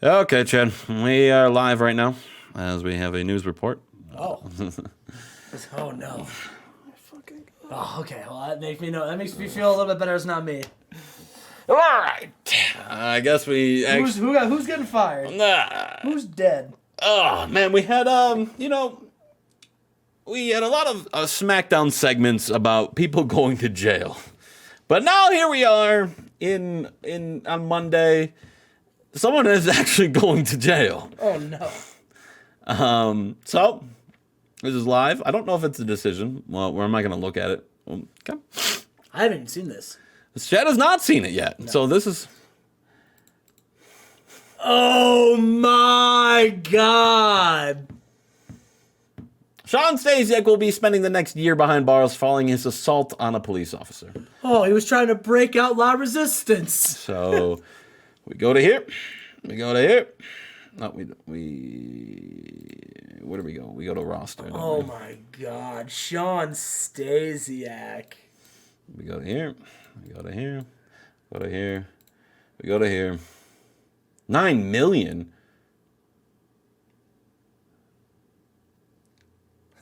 Okay, Chad. We are live right now as we have a news report. Oh. Oh no. Oh, okay. Well, that makes me know. That makes me feel a little bit better. It's not me. All right. I guess we. Who's getting fired? Who's dead? Oh man, we had we had a lot of SmackDown segments about people going to jail, but now here we are on Monday. Someone is actually going to jail. Oh no. So this is live. I don't know if it's a decision. Well, where am I going to look at it? Okay. I haven't even seen this. Chad has not seen it yet. No. So this is. Oh my God. Sean Stasiak will be spending the next year behind bars following his assault on a police officer. Oh, he was trying to break out La Resistance. So we go to here. We go to here. No, where do we go? We go to roster. Oh my God. Sean Stasiak. We go to here. We go to here. Go to here. We go to here. 9 million.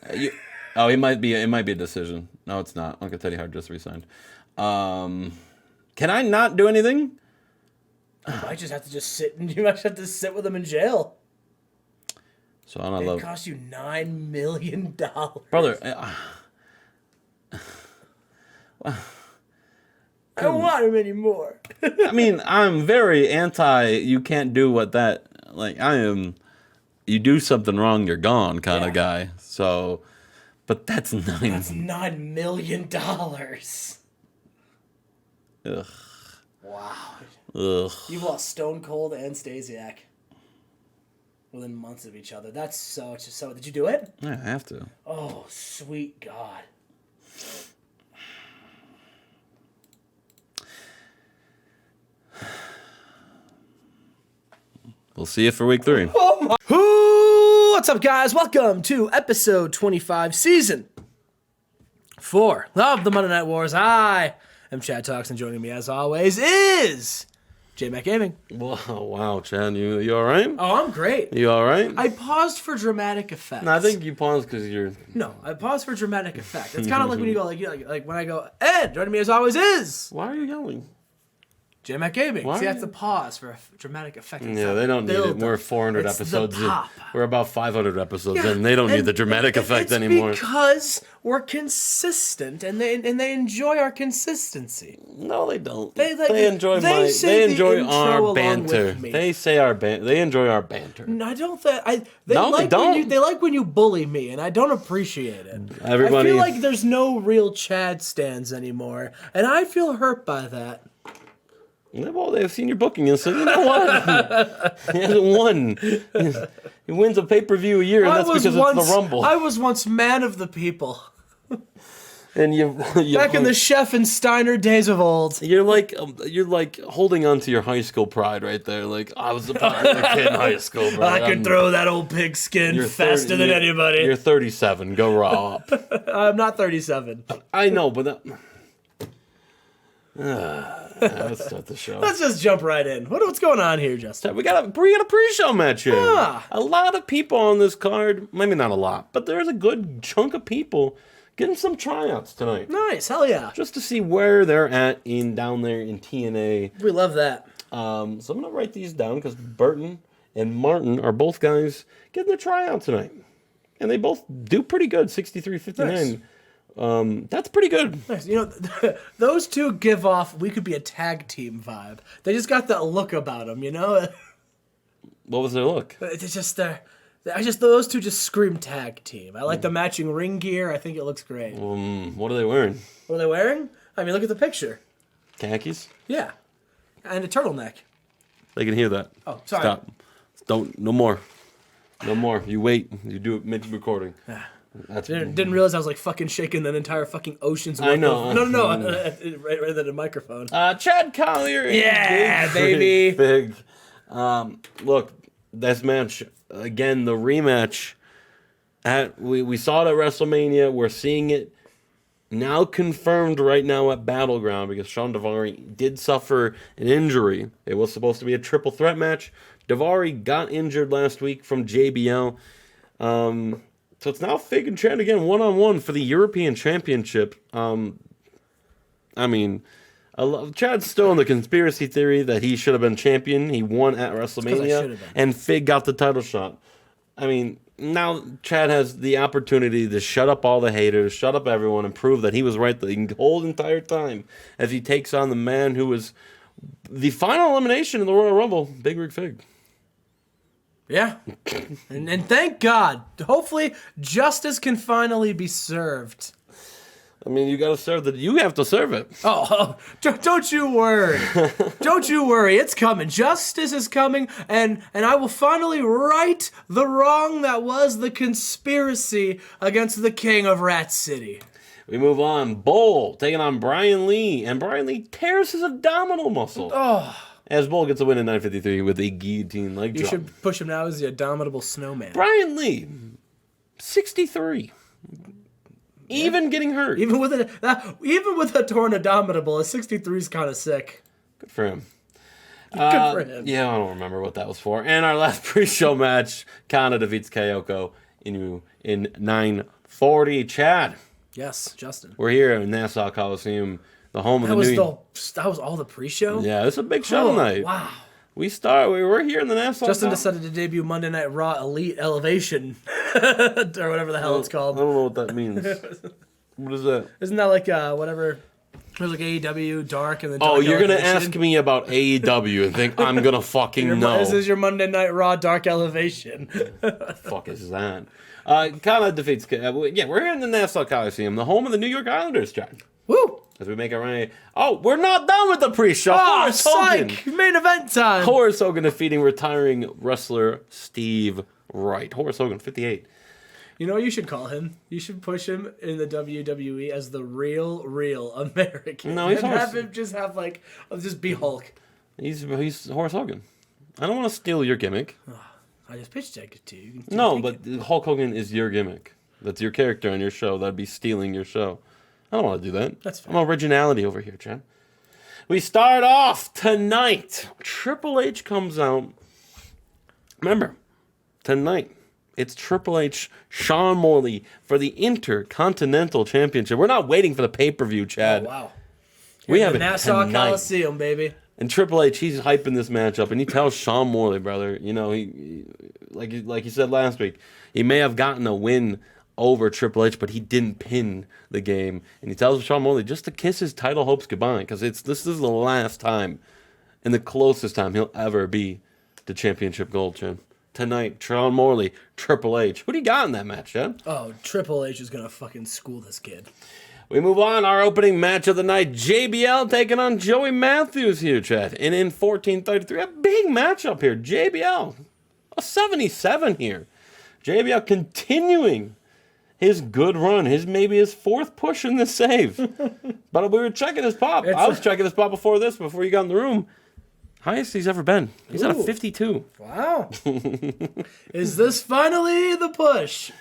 It might be a decision. No, it's not. Uncle Teddy Hart just resigned. Can I not do anything? You might just have to sit. You might have to sit with him in jail. So I don't love. It cost you $9 million, brother. I don't want him anymore. I mean, I'm very anti. You can't do what that. Like I am. You do something wrong, you're gone, kind of guy. So, but that's $9 million. Ugh. Wow. Ugh. You've lost Stone Cold and Stasiak within months of each other. That's so. Did you do it? Yeah, I have to. Oh, sweet God. We'll see you for week 3. Oh my. What's up, guys? Welcome to episode 25, season 4 of the Monday Night Wars. I am Chad Talks, and joining me as always is Jmack Gaming. Wow, Chad, you all right? Oh, I'm great. You all right? I paused for dramatic effect. No, I think you paused because you're. No, I paused for dramatic effect. It's kind of like when you go like when I go, Ed, joining me as always is. Why are you yelling? Jmack Gaming. See, that's the pause for a dramatic effect. Yeah, they don't need it. We're 400 episodes in. We're about 500 episodes in. They don't need the dramatic effect anymore. Because we're consistent, and they enjoy our consistency. No, they don't. They enjoy our banter. They say they enjoy our banter. No, I don't think they like when you bully me, and I don't appreciate it. Everybody, I feel like there's no real Chad stands anymore, and I feel hurt by that. Well, they've seen your booking and said, you know what? He hasn't won. He wins a pay-per-view a year, and that's because it's the Rumble. I was once man of the people. And you back in the Chef and Steiner days of old. You're like holding on to your high school pride right there. Like, I was the popular kid in high school, bro. I could throw that old pigskin faster than anybody. You're 37. Go raw up. I'm not 37. I know, but let's start the show. Let's just jump right in. What's going on here, Justin? We got a pre-show match here. A lot of people on this card. Maybe not a lot, but there's a good chunk of people getting some tryouts tonight. Nice, hell yeah! Just to see where they're at down there in TNA. We love that. So I'm gonna write these down because Burton and Martin are both guys getting their tryout tonight, and they both do pretty good. 63-59. Nice. That's pretty good. Nice. You know, those two give off we could be a tag team vibe. They just got that look about them, you know. What was their look? It's just those two just scream tag team. I like the matching ring gear. I think it looks great. What are they wearing? What are they wearing? I mean, look at the picture. Khakis? Yeah, and a turtleneck. They can hear that. Oh, sorry. Stop. No more. No more. You wait. You do it mid-recording. Didn't realize I was like fucking shaking that entire fucking ocean's worth. I know. No. right at the microphone. Chad Collier. Yeah, baby. Big. Look, this match again. The rematch. We saw it at WrestleMania. We're seeing it now confirmed right now at Battleground because Sean Daivari did suffer an injury. It was supposed to be a triple threat match. Daivari got injured last week from JBL. So it's now Fig and Chad again, one-on-one for the European Championship. Chad's still in the conspiracy theory that he should have been champion. He won at WrestleMania, and Fig got the title shot. I mean, now Chad has the opportunity to shut up all the haters, shut up everyone, and prove that he was right the whole entire time as he takes on the man who was the final elimination in the Royal Rumble, Big Rig Fig. Yeah. and thank God. Hopefully, justice can finally be served. I mean, you have to serve it. Oh, don't you worry. Don't you worry. It's coming. Justice is coming, and I will finally right the wrong that was the conspiracy against the king of Rat City. We move on. Bull taking on Brian Lee, and Brian Lee tears his abdominal muscle. Oh. As Bull gets a win in 9:53 with a guillotine leg drop. You should push him now as the abominable snowman. Brian Lee, 63. Even getting hurt. Even with a torn abdominable, a 63 is kind of sick. Good for him. Good for him. Yeah, I don't remember what that was for. And our last pre-show match, Kana defeats Kyoko in 9:40. Chad. Yes, Justin. We're here in Nassau Coliseum, the home of the New York. That was all the pre-show? Yeah, it's a big show tonight. Wow. We're here in the Nassau. Justin decided to debut Monday Night Raw Elite Elevation, or whatever the hell it's called. I don't know what that means. What is that? Isn't that like whatever? There's like AEW Dark and then. Oh, you're gonna ask me about AEW and think I'm gonna fucking know. This is your Monday Night Raw Dark Elevation. Fuck is that? Kana defeats. We're here in the Nassau Coliseum, the home of the New York Islanders, John. Woo! As we make our way. Oh, we're not done with the pre-show. Oh, psych! Main event time. Horace Hogan defeating retiring wrestler Steve Wright. Horace Hogan, 58. You know what you should call him? You should push him in the WWE as the real American. No, he's and Horace. have him just be Hulk. He's Horace Hogan. I don't want to steal your gimmick. I just pitched it to you. No, but Hulk Hogan is your gimmick. That's your character on your show. That'd be stealing your show. I don't want to do that. That's fair. I'm originality over here, Chad. We start off tonight. Triple H comes out. Remember, tonight, it's Triple H, Sean Morley for the Intercontinental Championship. We're not waiting for the pay-per-view, Chad. Oh, wow. We have the it Nassau tonight. Coliseum, baby. And Triple H, he's hyping this match up, and he tells Sean Morley, brother, you know, he like you said last week, he may have gotten a win over Triple H, but he didn't pin the game. And he tells Sean Morley just to kiss his title hopes goodbye, because this is the last time and the closest time he'll ever be to championship gold, Chad. Tonight, Sean Morley, Triple H. Who do you got in that match, Chad? Oh, Triple H is going to fucking school this kid. We move on. Our opening match of the night, JBL taking on Joey Matthews here, Chad. And in 14:33, a big matchup here. JBL, a 77 here. JBL continuing his good run, maybe his fourth push in the save. But we were checking his pop. I was checking his pop before you got in the room. Highest he's ever been. He's at a 52. Wow. Is this finally the push?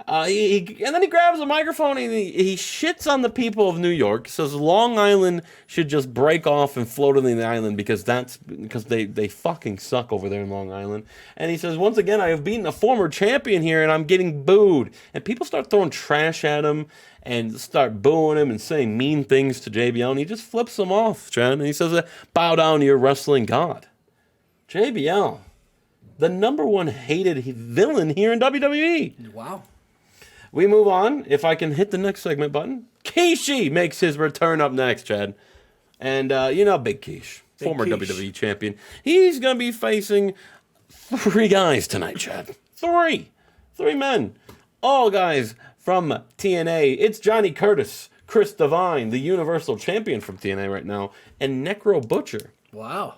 And then he grabs a microphone and he shits on the people of New York. Says Long Island should just break off and float on the island because they fucking suck over there in Long Island. And he says, once again, I have beaten a former champion here and I'm getting booed. And people start throwing trash at him and start booing him and saying mean things to JBL. And he just flips them off, Chad. And he says, bow down to your wrestling god. JBL, the number one hated villain here in WWE. Wow. We move on. If I can hit the next segment button. Kishi makes his return up next, Chad. And Big Kish, former WWE champion. He's going to be facing 3 guys tonight, Chad. 3 men. All guys from TNA. It's Johnny Curtis, Chris Devine, the Universal Champion from TNA right now, and Necro Butcher. Wow.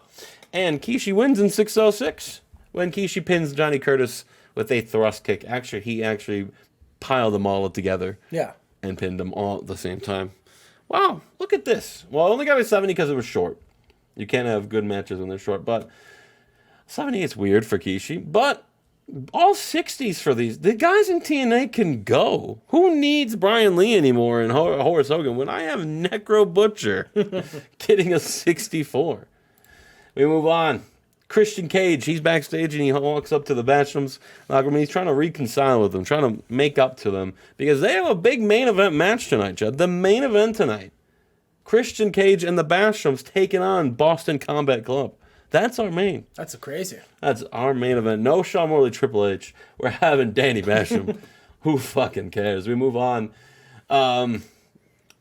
And Kishi wins in 606 when Kishi pins Johnny Curtis with a thrust kick. He actually piled them all together. Yeah. And pinned them all at the same time. Wow, look at this. Well, I only got it 70 because it was short. You can't have good matches when they're short, but 70 is weird for Kishi. But all 60s for these. The guys in TNA can go. Who needs Brian Lee anymore and Horace Hogan when I have Necro Butcher getting a 64? We move on. Christian Cage, he's backstage and he walks up to the Basham's locker room. He's trying to reconcile with them, trying to make up to them because they have a big main event match tonight, Chad. The main event tonight. Christian Cage and the Bashams taking on Boston Combat Club. That's our main. That's crazy. That's our main event. No Shawn Morley, Triple H. We're having Danny Basham. Who fucking cares? We move on.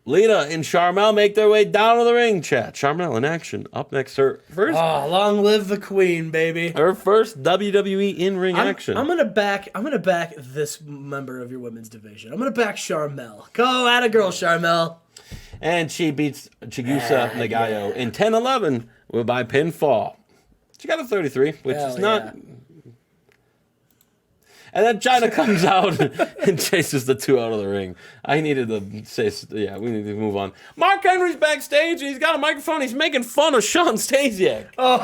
Lita and Sharmell make their way down to the ring, chat. Sharmell in action. Up next, her first. Oh, long live the queen, baby. Her first WWE in-ring action. I'm gonna back this member of your women's division. I'm gonna back Sharmell. Go at a girl, Sharmell. And she beats Chigusa Nagayo in 10-11 by pinfall. She got a 33, which is not. Yeah. And then China comes out and chases the two out of the ring. I needed to say, yeah, we need to move on. Mark Henry's backstage, and he's got a microphone. He's making fun of Sean Stasiak. Oh.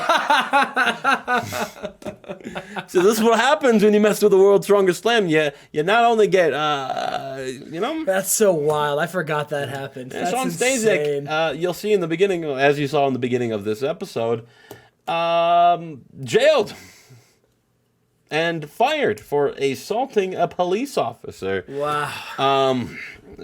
So this is what happens when you mess with the world's strongest slam. You not only get, That's so wild. I forgot that happened. That's Sean insane. Stasiak, you'll see in the beginning, as you saw in the beginning of this episode, jailed. And fired for assaulting a police officer. Wow.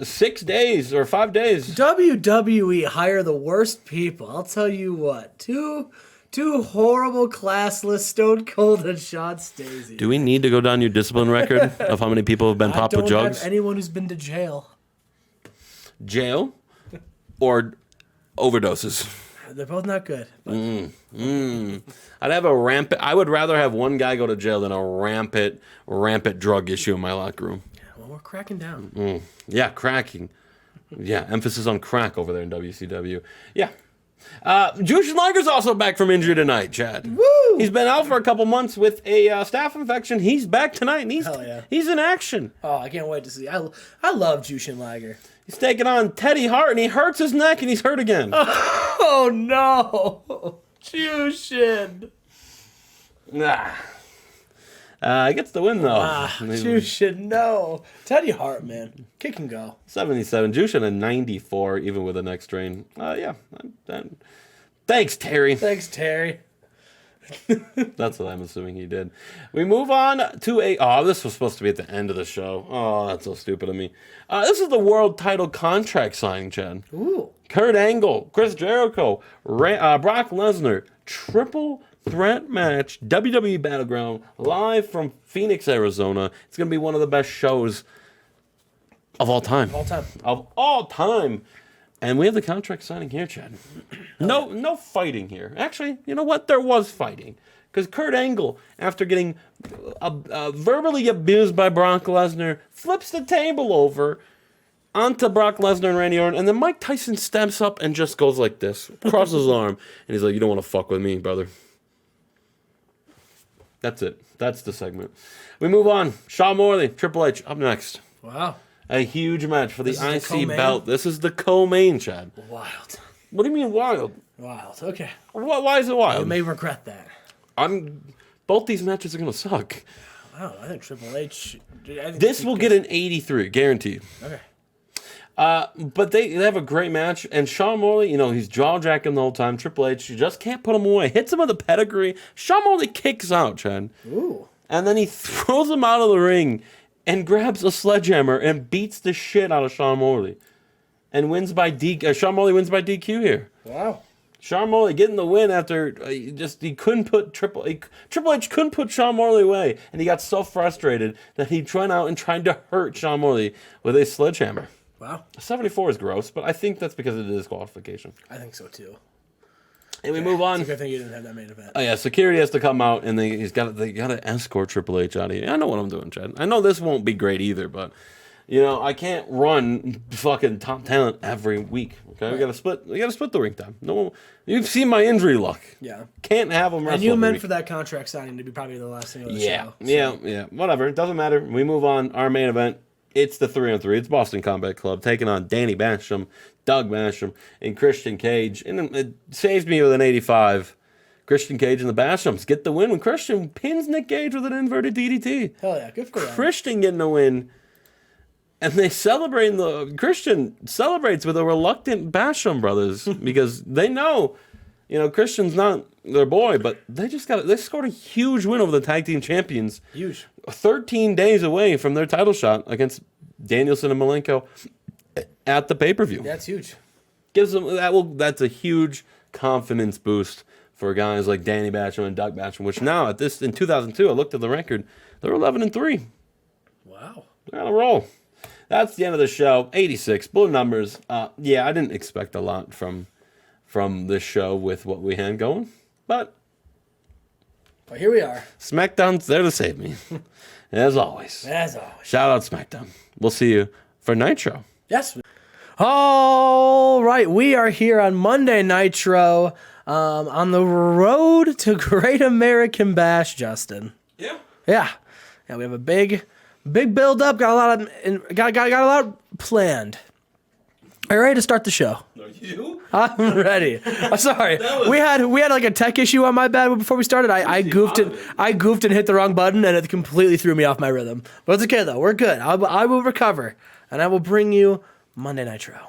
6 days or 5 days. WWE hire the worst people. I'll tell you what. Two horrible, classless, Stone Cold and Sean Stasiak. Do we need to go down your discipline record of how many people have been popped with jugs? I don't have anyone who's been to jail. Jail or overdoses? They're both not good. I'd have a rampant. I would rather have one guy go to jail than a rampant drug issue in my locker room. Yeah, well, we're cracking down. Yeah, cracking. Yeah, emphasis on crack over there in WCW. Yeah. Jushin Liger's also back from injury tonight, Chad. Woo! He's been out for a couple months with a staph infection. He's back tonight, and he's in action. Oh, I can't wait to see. I love Jushin Liger. He's taking on Teddy Hart, and he hurts his neck, and he's hurt again. Oh, no. Jushin. He gets the win, though. Jushin, no. Teddy Hart, man. Kick and go. 77. Jushin a 94, even with a neck strain. Yeah. Thanks, Terry. Thanks, Terry. That's what I'm assuming he did. We move on to this was supposed to be at the end of the show. Oh, that's so stupid of me. This is the world title contract signing, Chad. Ooh. Kurt Angle, Chris Jericho, Brock Lesnar, triple threat match, WWE Battleground, live from Phoenix, Arizona. It's going to be one of the best shows of all time. Of all time. And we have the contract signing here, Chad. No fighting here. Actually, you know what? There was fighting. Because Kurt Angle, after getting verbally abused by Brock Lesnar, flips the table over onto Brock Lesnar and Randy Orton. And then Mike Tyson steps up and just goes like this, crosses his arm. And he's like, you don't want to fuck with me, brother. That's it. That's the segment. We move on. Shawn Morley, Triple H, up next. Wow. A huge match for the IC belt. This is the co-main, Chad. Wild. What do you mean wild? Wild. Okay. Why is it wild? You may regret that. Both these matches are gonna suck. Wow. I think Triple H. This will get an 83, guaranteed. Okay. But they have a great match, and Shawn Morley, he's jaw-jacking the whole time. Triple H, you just can't put him away. Hits him with a pedigree. Shawn Morley kicks out, Chad. Ooh. And then he throws him out of the ring and grabs a sledgehammer and beats the shit out of Shawn Morley. And wins by Shawn Morley wins by DQ here. Wow. Shawn Morley getting the win after he couldn't put Triple H couldn't put Shawn Morley away, and he got so frustrated that he went out and tried to hurt Shawn Morley with a sledgehammer. Wow. 74 is gross, but I think that's because of the disqualification. I think so too. And we move on. It's a good thing you didn't have that main event. Oh yeah, security has to come out, and they got to escort Triple H out of here. I know what I'm doing, Chad. I know this won't be great either, but I can't run fucking top talent every week. Okay, right. We gotta split the ring time. No, you've seen my injury luck. Yeah, can't have them wrestle. And you meant for that contract signing to be probably the last thing of the show. Yeah. Whatever, it doesn't matter. We move on. Our main event. It's the 3-on-3. It's Boston Combat Club taking on Danny Basham, Doug Basham, and Christian Cage. And it saves me with an 85. Christian Cage and the Bashams get the win when Christian pins Nick Gage with an inverted DDT. Hell yeah, good for them. Christian getting the win. And they Christian celebrates with the reluctant Basham brothers because they know, Christian's not their boy, but they scored a huge win over the tag team champions. Huge. 13 days away from their title shot against Danielson and Malenko at the pay-per-view. That's huge. Gives them that's a huge confidence boost for guys like Danny Basham and Doug Basham, which now in 2002, I looked at the record, they're 11-3. Wow. They're on a roll. That's the end of the show. 86 blue numbers. I didn't expect a lot from this show with what we had going, but here we are. SmackDown's there to save me, as always. As always. Shout out SmackDown. We'll see you for Nitro. Yes. All right, we are here on Monday Nitro, on the road to Great American Bash. Justin. Yeah. Yeah. We have a big build up. Got a lot planned. Are you ready to start the show? Are you? I'm ready. I'm sorry. We had like a tech issue on my bad before we started. I goofed and hit the wrong button, and it completely threw me off my rhythm. But it's okay though. We're good. I will recover, and I will bring you Monday Nitro.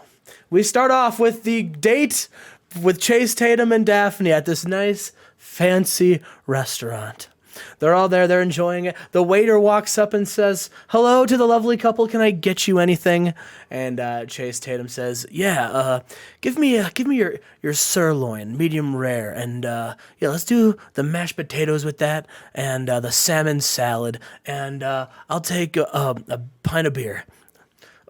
We start off with the date with Chase Tatum and Daphne at this nice, fancy restaurant. They're all there. They're enjoying it. The waiter walks up and says, "Hello to the lovely couple. Can I get you anything?" And Chase Tatum says, "Yeah, give me your sirloin, medium rare, and let's do the mashed potatoes with that, and the salmon salad, and I'll take a pint of beer."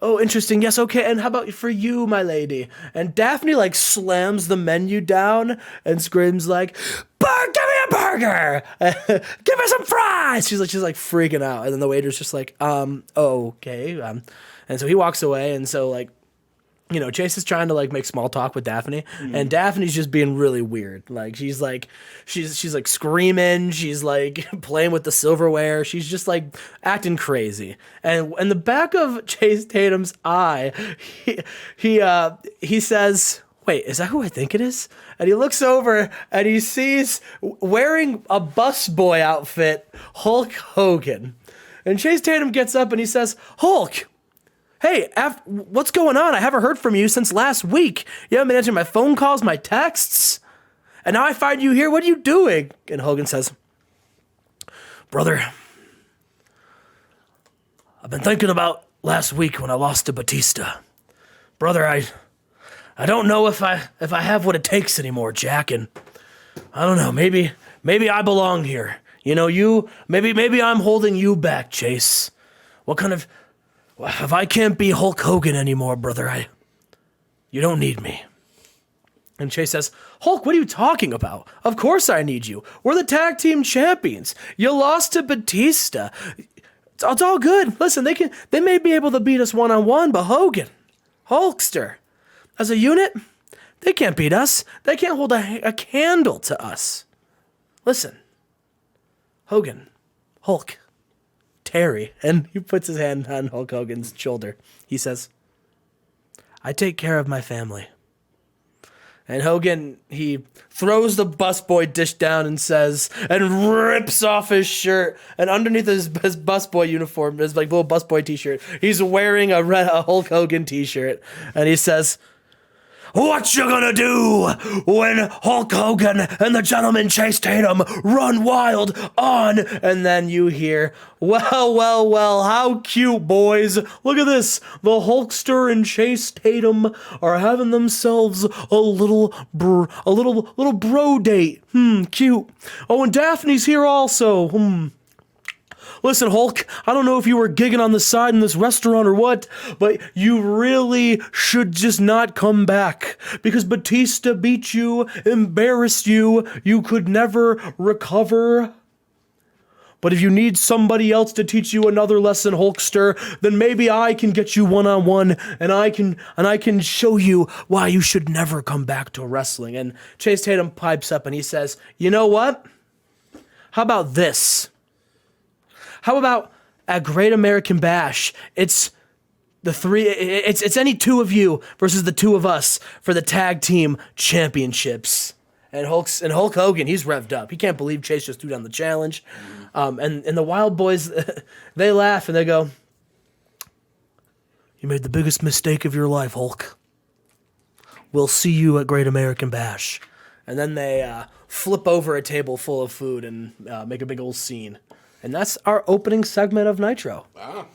"Oh, interesting. Yes, okay. And how about for you, my lady?" And Daphne slams the menu down and screams like, "Give me a burger! Give me some fries!" She's freaking out. And then the waiter's just like, okay. And so he walks away. And so Chase is trying to make small talk with Daphne, and Daphne's just being really weird. She's screaming, she's playing with the silverware, she's just acting crazy. And in the back of Chase Tatum's eye, he says, "Wait, is that who I think it is?" And he looks over and he sees, wearing a busboy outfit, Hulk Hogan. And Chase Tatum gets up and he says, "Hulk, hey, what's going on? I haven't heard from you since last week. You haven't been answering my phone calls, my texts. And now I find you here. What are you doing?" And Hogan says, "Brother, I've been thinking about last week when I lost to Batista. Brother, I don't know if I have what it takes anymore, Jack, and I don't know, maybe I belong here. Maybe I'm holding you back, Chase. If I can't be Hulk Hogan anymore, brother, you don't need me." And Chase says, "Hulk, what are you talking about? Of course I need you. We're the tag team champions. You lost to Batista. It's all good. Listen, they may be able to beat us one-on-one, but Hogan, Hulkster, as a unit, they can't beat us. They can't hold a candle to us. Listen, Hogan, Hulk, Terry," and he puts his hand on Hulk Hogan's shoulder. He says, "I take care of my family." And Hogan, he throws the busboy dish down and rips off his shirt. And underneath his busboy uniform, his little busboy t-shirt, he's wearing a Hulk Hogan t-shirt. And he says, "What you gonna do when Hulk Hogan and the gentleman Chase Tatum run wild on?" And then you hear, well, how cute, boys. Look at this. The Hulkster and Chase Tatum are having themselves a little bro date. Cute. Oh, and Daphne's here also. Listen, Hulk, I don't know if you were gigging on the side in this restaurant or what, but you really should just not come back. Because Batista beat you, embarrassed you, you could never recover. But if you need somebody else to teach you another lesson, Hulkster, then maybe I can get you one-on-one, and I can show you why you should never come back to wrestling. And Chase Tatum pipes up and he says, "You know what? How about this? How about at Great American Bash, it's any two of you versus the two of us for the tag team championships." And Hulk Hogan, he's revved up. He can't believe Chase just threw down the challenge. And the Wild Boys, they laugh and they go, "You made the biggest mistake of your life, Hulk. We'll see you at Great American Bash." And then they flip over a table full of food and make a big old scene. And that's our opening segment of Nitro. Wow.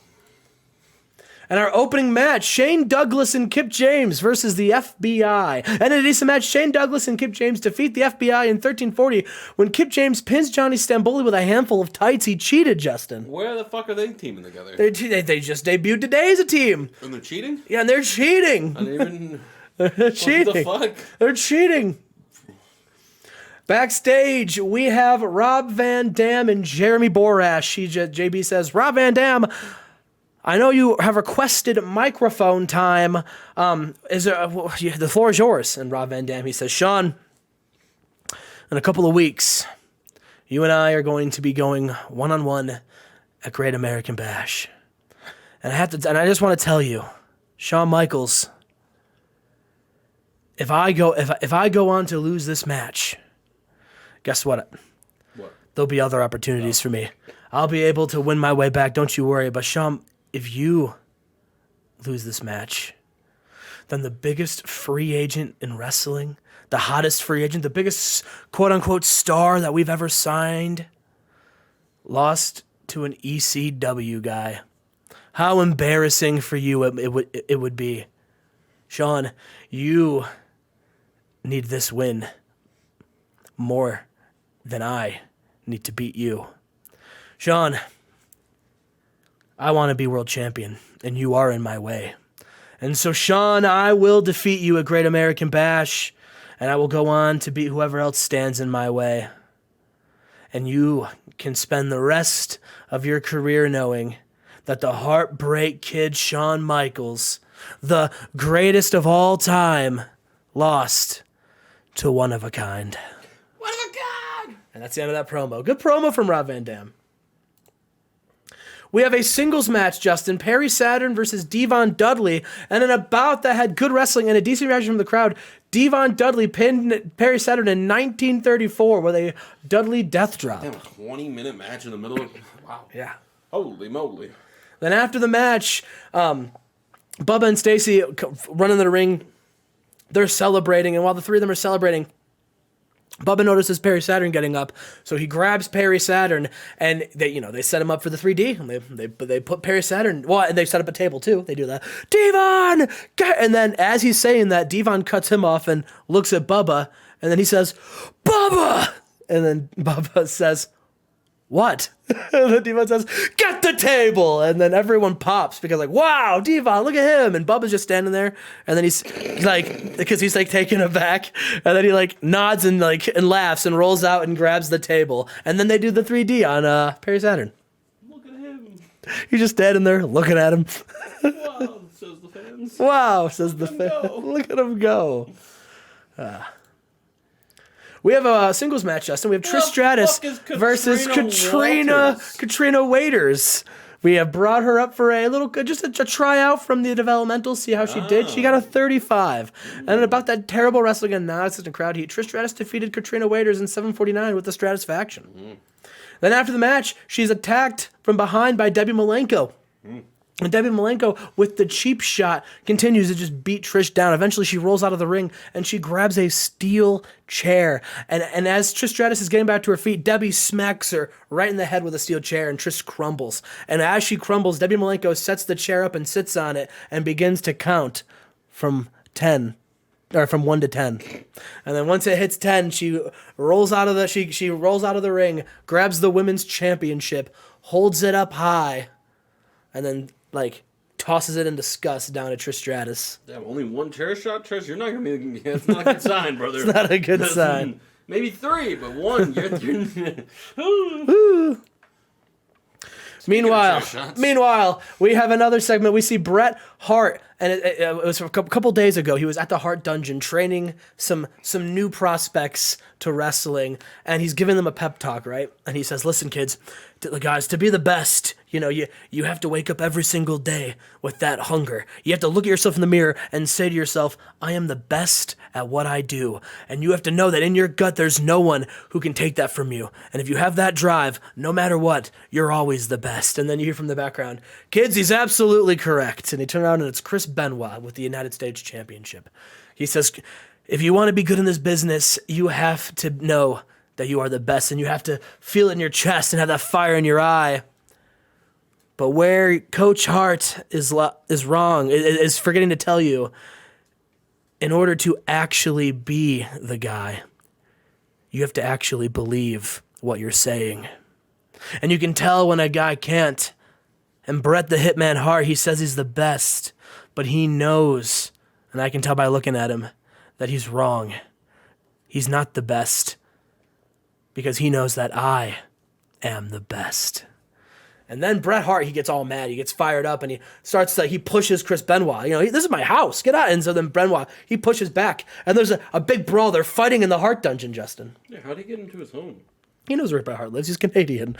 And our opening match, Shane Douglas and Kip James versus the FBI. And in a decent match, Shane Douglas and Kip James defeat the FBI in 1340 when Kip James pins Johnny Stamboli with a handful of tights. He cheated, Justin. Where the fuck are they teaming together? They just debuted today as a team. And they're cheating? Yeah, and they're cheating. I didn't even... They're cheating. What the fuck? They're cheating. Backstage, we have Rob Van Dam and Jeremy Borash. JB says, "Rob Van Dam, I know you have requested microphone time. The floor is yours." And Rob Van Dam, he says, "Sean, in a couple of weeks, you and I are going to be going one-on-one at Great American Bash. And I just want to tell you, Shawn Michaels, if I go on to lose this match, guess what? What? There'll be other opportunities for me. I'll be able to win my way back, don't you worry. But Shawn, if you lose this match, then the biggest free agent in wrestling, the hottest free agent, the biggest quote-unquote star that we've ever signed, lost to an ECW guy. How embarrassing for you it would be. Shawn, you need this win more than I need to beat you. Shawn, I want to be world champion, and you are in my way. And so, Shawn, I will defeat you at Great American Bash, and I will go on to beat whoever else stands in my way. And you can spend the rest of your career knowing that the Heartbreak Kid Shawn Michaels, the greatest of all time, lost to one of a kind." One of a kind! And that's the end of that promo. Good promo from Rob Van Dam. We have a singles match, Justin. Perry Saturn versus Devon Dudley. And in a bout that had good wrestling and a decent reaction from the crowd, Devon Dudley pinned Perry Saturn in 1934 with a Dudley death drop. Damn, a 20-minute match in the middle of... Wow. Yeah. Holy moly. Then after the match, Bubba and Stacy run into the ring. They're celebrating, and while the three of them are celebrating, Bubba notices Perry Saturn getting up, so he grabs Perry Saturn, and they set him up for the 3D, and they put Perry Saturn. Well, and they set up a table too. They do that. Devon, and then as he's saying that, Devon cuts him off and looks at Bubba, and then he says, "Bubba," and then Bubba says, "What?" And then Devon says, "Get the table!" And then everyone pops because wow, Devon, look at him. And Bubba's just standing there. And then he's because he's taken aback. And then he nods and laughs and rolls out and grabs the table. And then they do the 3D on Perry Saturn. Look at him. He's just standing there looking at him. Wow, says the fans. Wow, says the fan. Look at him go. We have a singles match, Justin. We have Trish Stratus versus Katrina Waiters. We have brought her up for just a tryout from the developmental, see how she did. She got a 35. And about that terrible wrestling and non-existent crowd heat, Trish Stratus defeated Katrina Waiters in 7:49 with the Stratus faction. Then after the match, she's attacked from behind by Debbie Malenko. And Debbie Malenko, with the cheap shot, continues to just beat Trish down. Eventually, she rolls out of the ring, and she grabs a steel chair. And as Trish Stratus is getting back to her feet, Debbie smacks her right in the head with a steel chair, and Trish crumbles. And as she crumbles, Debbie Malenko sets the chair up and sits on it and begins to count from 1 to 10. And then once it hits 10, she rolls out of the ring, grabs the women's championship, holds it up high, and then tosses it in disgust down at Trish Stratus. Damn, only one chair shot, Trish? You're not going to be... That's not a good sign, brother. It's not a good sign. Maybe 3, but 1. Meanwhile, we have another segment. We see Bret Hart and it was a couple days ago. He was at the Heart Dungeon training some new prospects to wrestling, and he's giving them a pep talk, right? And he says, "Listen, kids, guys, to be the best, you have to wake up every single day with that hunger. You have to look at yourself in the mirror and say to yourself, I am the best at what I do. And you have to know that in your gut, there's no one who can take that from you. And if you have that drive, no matter what, you're always the best." And then you hear from the background, "Kids, he's absolutely correct." And he turned around and it's Chris Benoit with the United States Championship. He says, "If you want to be good in this business, you have to know that you are the best, and you have to feel it in your chest and have that fire in your eye. But where Coach Hart is wrong, is forgetting to tell you, in order to actually be the guy, you have to actually believe what you're saying. And you can tell when a guy can't. And Bret the Hitman Hart, he says he's the best, but he knows, and I can tell by looking at him, that he's wrong. He's not the best, because he knows that I am the best." And then Bret Hart, he gets all mad. He gets fired up, and he pushes Chris Benoit. This is my house. Get out. And so then Benoit, he pushes back. And there's a big brawl. They're fighting in the Hart Dungeon, Justin. Yeah, how'd he get into his home? He knows where Bret Hart lives. He's Canadian.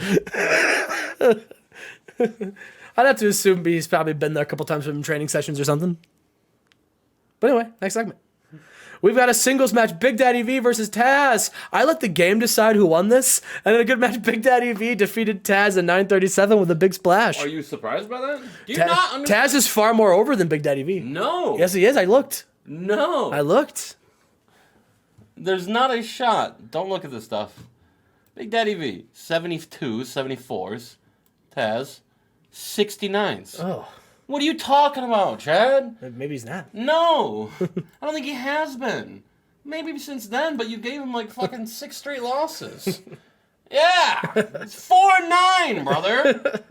I'd have to assume he's probably been there a couple times from training sessions or something. But anyway, next segment. We've got a singles match, Big Daddy V versus Taz. I let the game decide who won this, and in a good match, Big Daddy V defeated Taz in 9:37 with a big splash. Are you surprised by that? Do you not understand? Taz is far more over than Big Daddy V. No. Yes, he is. I looked. No. I looked. There's not a shot. Don't look at this stuff. Big Daddy V, 72s, 74s. Taz, 69s. Oh. What are you talking about, Chad? Maybe he's not. No. I don't think he has been. Maybe since then, but you gave him like fucking 6 straight losses. Yeah. It's 4-9, brother.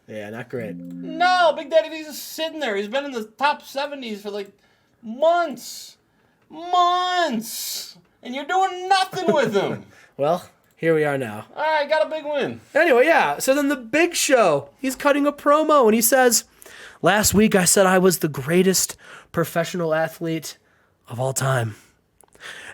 Yeah, not great. No, Big Daddy V's just sitting there. He's been in the top 70s for like months. Months. And you're doing nothing with him. Well, here we are now. All right, got a big win. Anyway, yeah. So then the Big Show, he's cutting a promo, and he says, "Last week I said I was the greatest professional athlete of all time.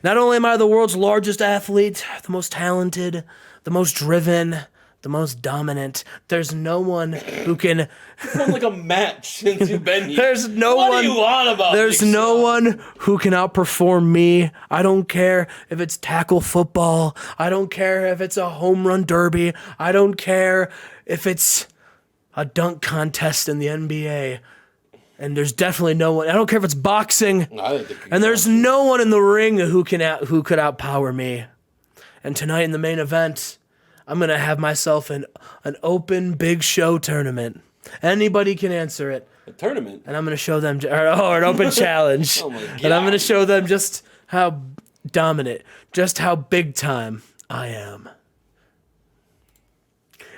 Not only am I the world's largest athlete, the most talented, the most driven, the most dominant, there's no one who can..." It's been like a match since you've been here. There's no what one... What are you on about? There's no one who can outperform me. I don't care if it's tackle football. I don't care if it's a home run derby. I don't care if it's a dunk contest in the NBA. And there's definitely no one. I don't care if it's boxing. And there's no one in the ring who could outpower me. And tonight in the main event, I'm going to have myself an open Big Show tournament. Anybody can answer it. A tournament? And I'm going to show them, an open challenge. Oh my God. And I'm going to show them just how dominant, just how big time I am.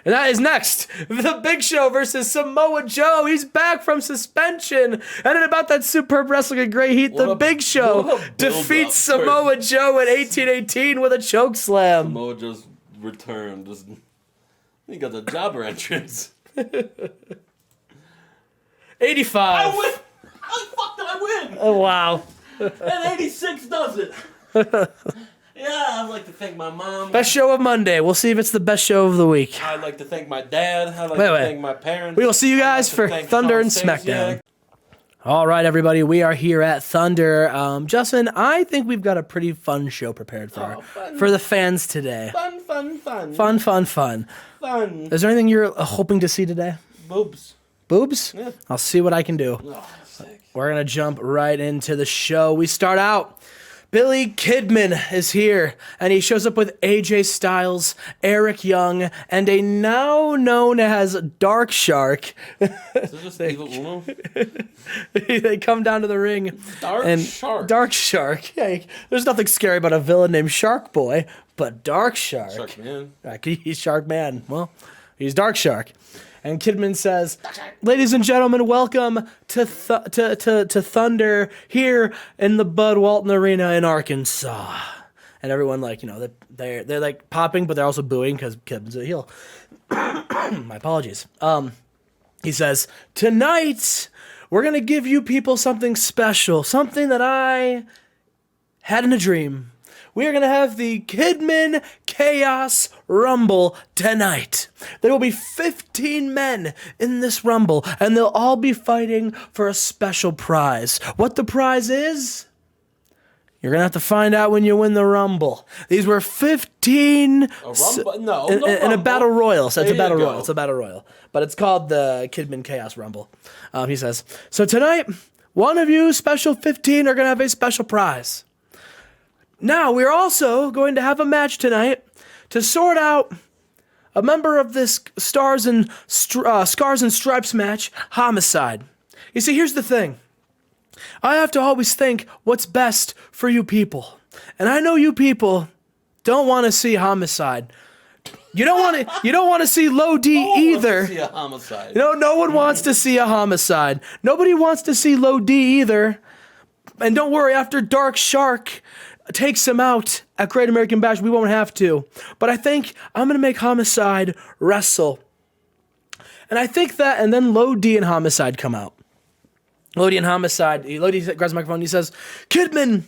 And that is next. The Big Show versus Samoa Joe. He's back from suspension. And in about that superb wrestling at Great Heat, the Big Show defeats Samoa Joe at 1818 with a choke slam. Samoa Joe's return. He got the jobber entrance. 85. I win! How the fuck did I win? Oh, wow. And 86 does it. Yeah, I'd like to thank my mom. Best show of Monday. We'll see if it's the best show of the week. I'd like to thank my dad. I'd like to thank my parents. We will see you guys for Thunder and SmackDown. All right, everybody. We are here at Thunder. Justin, I think we've got a pretty fun show prepared for the fans today. Fun. Fun. Is there anything you're hoping to see today? Boobs? Yeah. I'll see what I can do. Oh, sick. We're going to jump right into the show. We start out. Billy Kidman is here, and he shows up with AJ Styles, Eric Young, and a now known as Dark Shark. Is this just Evil Uno? They come down to the ring. Shark. Dark Shark. Yeah, there's nothing scary about a villain named Shark Boy, but Dark Shark. Shark Man. He's Shark Man. Well, he's Dark Shark. And Kidman says, "Ladies and gentlemen, welcome to Thunder here in the Bud Walton Arena in Arkansas." And everyone, they're like popping, but they're also booing because Kidman's a heel. My apologies. He says, "Tonight we're going to give you people something special, something that I had in a dream. We are going to have the Kidman Chaos Rumble tonight. There will be 15 men in this Rumble, and they'll all be fighting for a special prize. What the prize is? You're going to have to find out when you win the Rumble. These were 15... A Rumble? No, in a Battle Royal. So it's a Battle go. Royal. It's a Battle Royal. But it's called the Kidman Chaos Rumble. He says, so tonight, one of you special 15 are going to have a special prize. Now, we're also going to have a match tonight to sort out a member of this Scars and Stripes match, Homicide. You see, here's the thing. I have to always think what's best for you people. And I know you people don't want to see Homicide. You don't want to see Low D either. See a homicide. No one wants to see a Homicide. Nobody wants to see Low D either. And don't worry, after Dark Shark takes him out at Great American Bash, we won't have to. But I think I'm going to make Homicide wrestle. And I think that, and then Low D and Homicide come out. Low D grabs the microphone and he says, Kidman,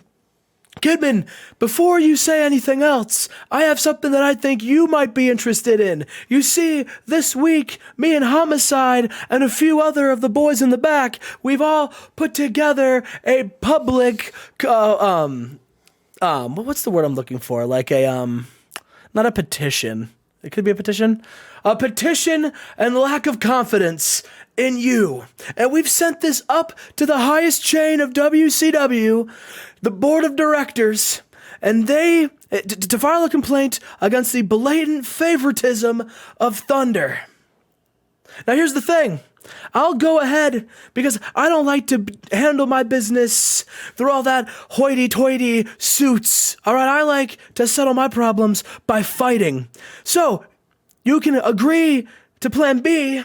before you say anything else, I have something that I think you might be interested in. You see, this week, me and Homicide and a few other of the boys in the back, we've all put together a public, what's the word I'm looking for? Like not a petition. It could be a petition. A petition and lack of confidence in you. And we've sent this up to the highest chain of WCW, the board of directors, and they, to file a complaint against the blatant favoritism of Thunder. Now here's the thing. I'll go ahead because I don't like to handle my business through all that hoity-toity suits. All right, I like to settle my problems by fighting. So, you can agree to Plan B,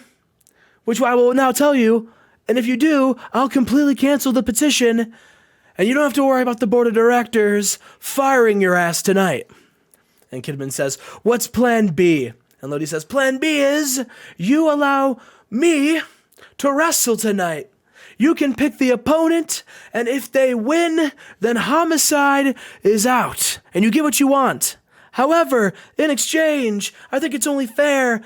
which I will now tell you, and if you do, I'll completely cancel the petition, and you don't have to worry about the board of directors firing your ass tonight. And Kidman says, what's Plan B? And Lodi says, Plan B is you allow me to wrestle tonight. You can pick the opponent, and if they win, then Homicide is out, and you get what you want. However, in exchange, I think it's only fair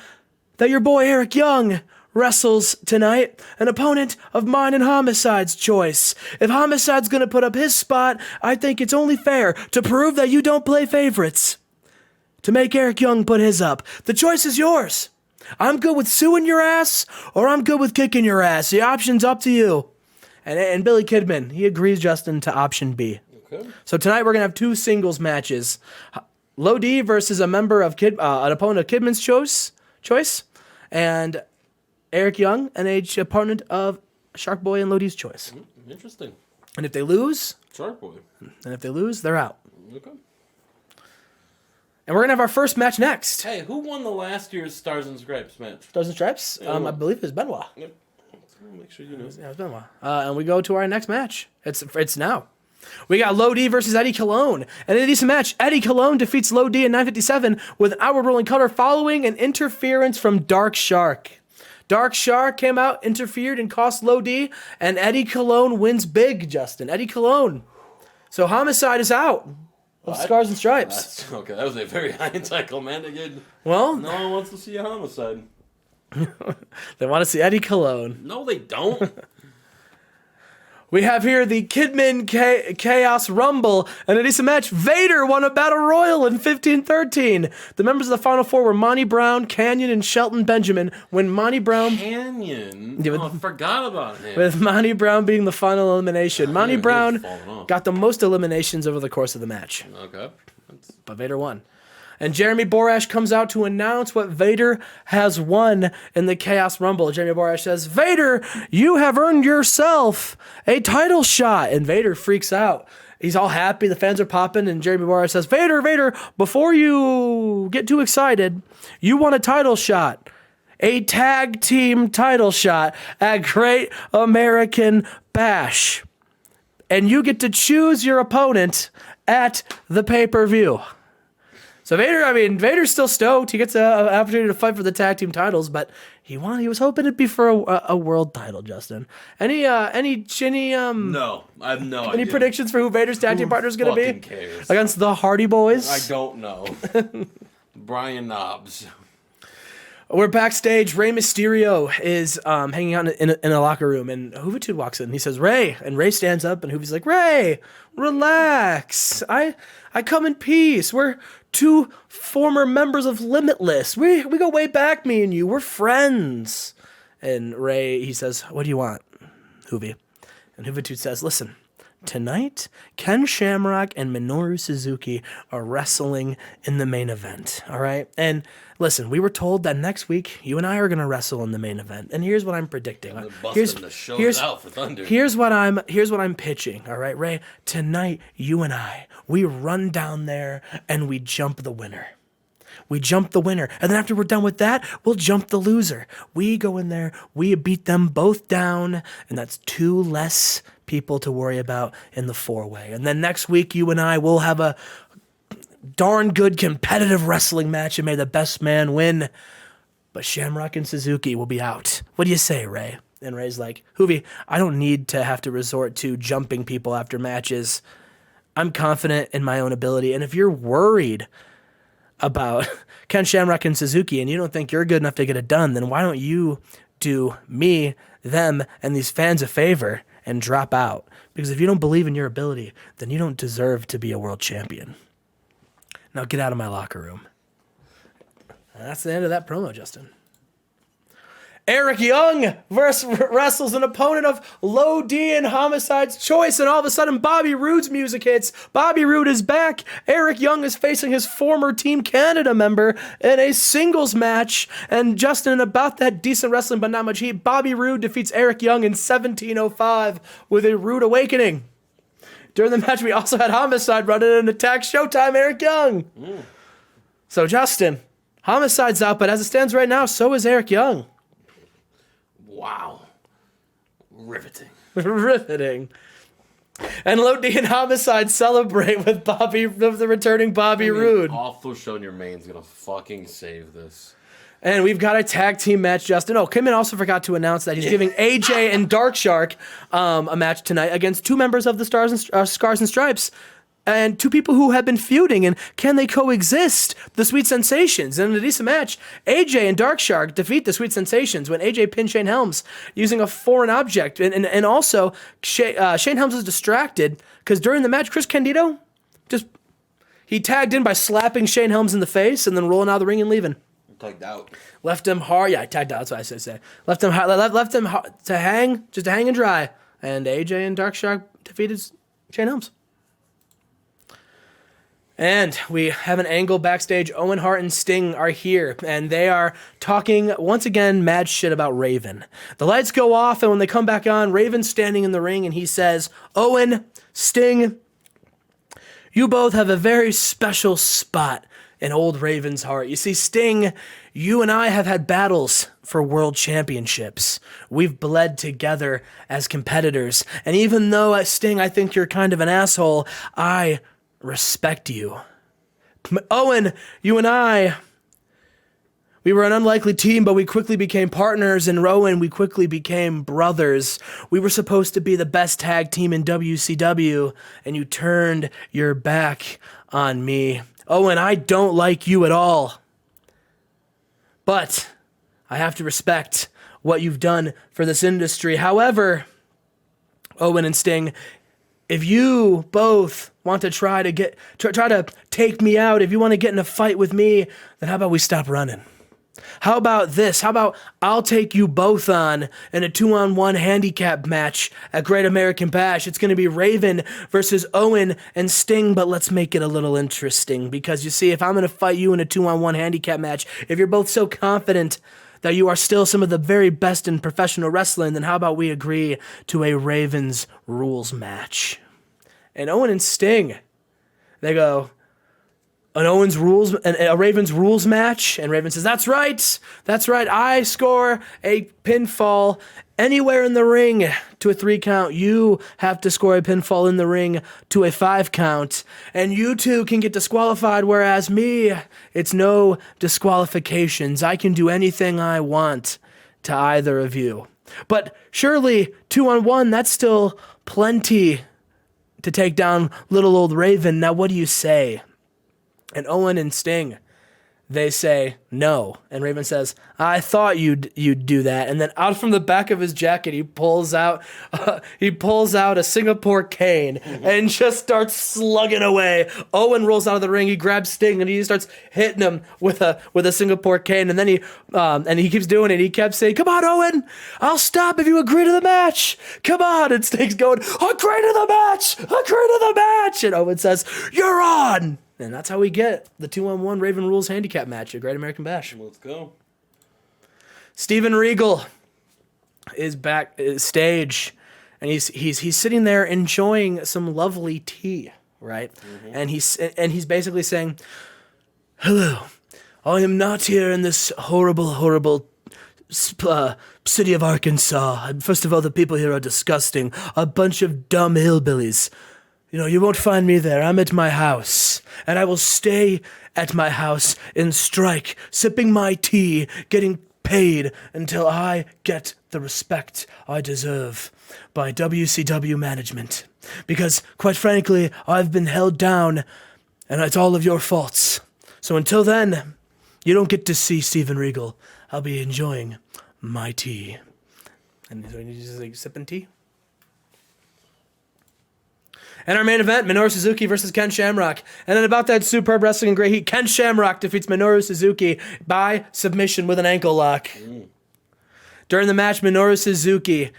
that your boy Eric Young wrestles tonight, an opponent of mine and Homicide's choice. If Homicide's gonna put up his spot, I think it's only fair to prove that you don't play favorites, to make Eric Young put his up. The choice is yours. I'm good with suing your ass, or I'm good with kicking your ass. The option's up to you. And Billy Kidman, he agrees, Justin, to option B. Okay. So tonight we're gonna have two singles matches. Low D versus a member of an opponent of Kidman's choice, and Eric Young, an opponent of Shark Boy and Low D's choice. Interesting. And if they lose, Shark Boy. And if they lose, they're out. Okay. And we're gonna have our first match next. Hey, who won the last year's Stars and Stripes match? Stars and Stripes? I believe it was Benoit. Yep. Make sure you know. Yeah, it was Benoit. And we go to our next match. It's now. We got Low D versus Eddie Colon. And in a decent match, Eddie Colon defeats Low D in 9:57 with an outward rolling cutter following an interference from Dark Shark. Dark Shark came out, interfered, and cost Low D, and Eddie Colon wins big, Justin. Eddie Colon. So Homicide is out of Scars and Stripes. Okay, that was a very anticlimactic. Well, no one wants to see a Homicide. They want to see Eddie Colon. No, they don't. We have here the Kidman Chaos Rumble, and in a decent match, Vader won a Battle Royal in 1513. The members of the Final Four were Monty Brown, Canyon, and Shelton Benjamin. When Monty Brown... Canyon? I forgot about him. With Monty Brown being the final elimination. Monty Brown got the most eliminations over the course of the match. Okay. But Vader won. And Jeremy Borash comes out to announce what Vader has won in the Chaos Rumble. Jeremy Borash says, Vader, you have earned yourself a title shot. And Vader freaks out. He's all happy. The fans are popping. And Jeremy Borash says, Vader, before you get too excited, you won a title shot. A tag team title shot at Great American Bash. And you get to choose your opponent at the pay-per-view. So Vader's still stoked. He gets an opportunity to fight for the tag team titles, but he was hoping it'd be for a world title. Justin, any No, I have no idea. any predictions for who Vader's tag team partner is going to be cares? against the Hardy Boys? I don't know. Brian Knobbs. We're backstage. Rey Mysterio is hanging out in a locker room, and Juventud walks in. He says, "Rey," and Rey stands up, and Juvi's like, "Rey, relax. I come in peace. We're two former members of Limitless. We go way back, me and you. We're friends." And Rey, he says, "What do you want, Juvi?" And Juventud says, "Listen, tonight, Ken Shamrock and Minoru Suzuki are wrestling in the main event, all right? And listen, we were told that next week you and I are going to wrestle in the main event. And here's what I'm predicting. Here's what I'm pitching, all right, Rey? Tonight, you and I, we run down there and we jump the winner. We jump the winner. And then after we're done with that, we'll jump the loser. We go in there, we beat them both down, and that's 2 less people to worry about in the 4-way. And then next week, you and I will have a darn good competitive wrestling match, and may the best man win. But Shamrock and Suzuki will be out. What do you say, Rey? And Rey's like, "Juvi, I don't need to have to resort to jumping people after matches. I'm confident in my own ability. And if you're worried about Ken Shamrock and Suzuki and you don't think you're good enough to get it done, then why don't you do me, them, and these fans a favor and drop out? Because if you don't believe in your ability, then you don't deserve to be a world champion. Now get out of my locker room." And that's the end of that promo, Justin. Eric Young wrestles an opponent of Low D and Homicide's Choice, and all of a sudden Bobby Roode's music hits. Bobby Roode is back. Eric Young is facing his former Team Canada member in a singles match. And Justin, about that decent wrestling but not much heat, Bobby Roode defeats Eric Young in 17:05 with a rude awakening. During the match, we also had Homicide running in and attack Showtime Eric Young. So Justin, Homicide's out, but as it stands right now, so is Eric Young. Wow. Riveting. Riveting. And Low D and Homicide celebrate with the returning Bobby Roode. Awful show in your main's gonna fucking save this. And we've got a tag team match, Justin. Oh, Kimmin also forgot to announce that he's giving AJ and Dark Shark a match tonight against 2 members of the Scars and Stripes. And 2 people who have been feuding, and can they coexist? The Sweet Sensations. In a decent match, AJ and Dark Shark defeat the Sweet Sensations when AJ pinned Shane Helms using a foreign object. And also, Shane Helms is distracted because during the match, Chris Candido he tagged in by slapping Shane Helms in the face and then rolling out of the ring and leaving. Tagged out. Left him hard. Yeah, I tagged out. That's what I should say. Left him to hang and dry. And AJ and Dark Shark defeated Shane Helms. And we have an angle backstage. Owen Hart and Sting are here, and they are talking, once again, mad shit about Raven. The lights go off, and when they come back on, Raven's standing in the ring, and he says, "Owen, Sting, you both have a very special spot in old Raven's heart. You see, Sting, you and I have had battles for world championships. We've bled together as competitors, and even though, Sting, I think you're kind of an asshole, I respect you. Owen, you and I, we were an unlikely team, but we quickly became partners, and Owen, we quickly became brothers. We were supposed to be the best tag team in WCW, and you turned your back on me. Owen, I don't like you at all, but I have to respect what you've done for this industry. However, Owen and Sting, if you both want to try to take me out, if you want to get in a fight with me, then how about we stop running? How about this? How about I'll take you both on in a 2-on-1 handicap match at Great American Bash? It's going to be Raven versus Owen and Sting, but let's make it a little interesting, because you see, if I'm going to fight you in a 2-on-1 handicap match, if you're both so confident that you are still some of the very best in professional wrestling, then how about we agree to a Ravens rules match? And Owen and Sting, they go, an Owens rules, a Ravens rules match, and Raven says, that's right, I score a pinfall anywhere in the ring to a 3 count. You have to score a pinfall in the ring to a 5 count, and you two can get disqualified, whereas me, it's no disqualifications. I can do anything I want to either of you. But surely 2-on-1, that's still plenty to take down little old Raven. Now what do you say? And Owen and Sting, they say no. And Raven says, I thought you'd do that. And then out from the back of his jacket, he pulls out a Singapore cane and just starts slugging away. Owen rolls out of the ring. He grabs Sting and he starts hitting him with a Singapore cane. And then he keeps doing it. He kept saying, come on, Owen, I'll stop if you agree to the match. Come on. And Sting's going, agree to the match. Agree to the match. And Owen says, you're on. And that's how we get the 2-on-1 Raven Rules handicap match at Great American Bash. Let's go. Steven Regal is back stage, and he's sitting there enjoying some lovely tea, right? Mm-hmm. And he's basically saying, hello, I am not here in this horrible city of Arkansas. First of all, the people here are disgusting. A bunch of dumb hillbillies. You won't find me there. I'm at my house, and I will stay at my house in strike, sipping my tea, getting paid until I get the respect I deserve by WCW management. Because, quite frankly, I've been held down, and it's all of your faults. So until then, you don't get to see Steven Regal. I'll be enjoying my tea. And so he's just like sipping tea. And our main event, Minoru Suzuki versus Ken Shamrock. And then about that superb wrestling and great heat, Ken Shamrock defeats Minoru Suzuki by submission with an ankle lock. During the match, Minoru Suzuki